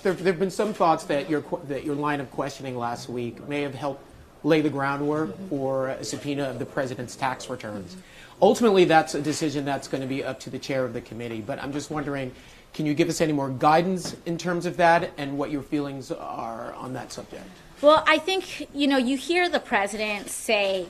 There have been some thoughts that your line of questioning last week may have helped lay the groundwork for a subpoena of the president's tax returns. Ultimately, that's a decision that's going to be up to the chair of the committee. But I'm just wondering, can you give us any more guidance in terms of that and what your feelings are on that subject? Well, I think, you hear the president say,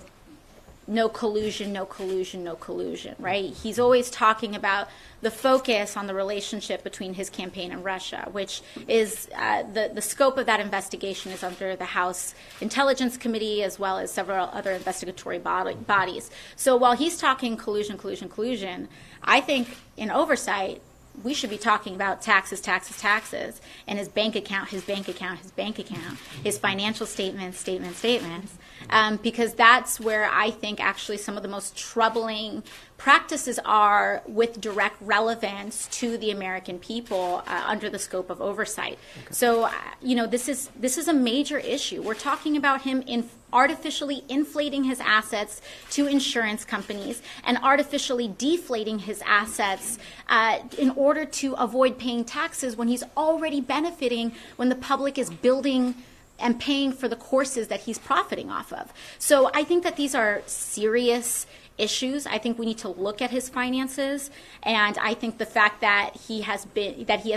no collusion, no collusion, no collusion, right? He's always talking about the focus on the relationship between his campaign and Russia, which is the scope of that investigation is under the House Intelligence Committee as well as several other investigatory bodies. So while he's talking collusion, collusion, collusion, I think in oversight, we should be talking about taxes, taxes, taxes, and his bank account, his bank account, his bank account, his financial statements, because that's where I think actually some of the most troubling practices are with direct relevance to the American people under the scope of oversight. Okay. So, this is a major issue. We're talking about him artificially inflating his assets to insurance companies and artificially deflating his assets in order to avoid paying taxes when he's already benefiting when the public is building and paying for the courses that he's profiting off of. So I think that these are serious issues. I think we need to look at his finances, and I think the fact that he has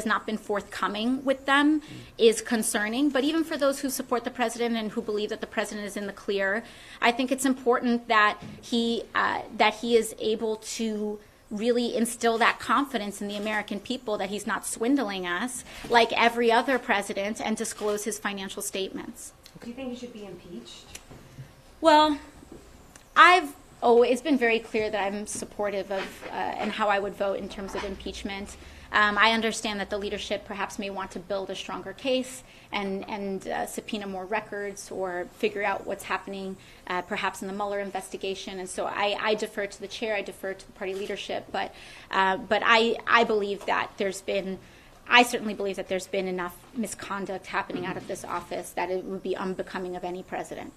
not been forthcoming with them is concerning. But even for those who support the president and who believe that the president is in the clear, I think it's important that he is able to really instill that confidence in the American people that he's not swindling us like every other president and disclose his financial statements. Do you think he should be impeached? Well, it's been very clear that I'm supportive of and how I would vote in terms of impeachment. I understand that the leadership perhaps may want to build a stronger case and subpoena more records or figure out what's happening perhaps in the Mueller investigation. And so I defer to the chair, I defer to the party leadership, but I believe that I certainly believe that there's been enough misconduct happening out of this office that it would be unbecoming of any president.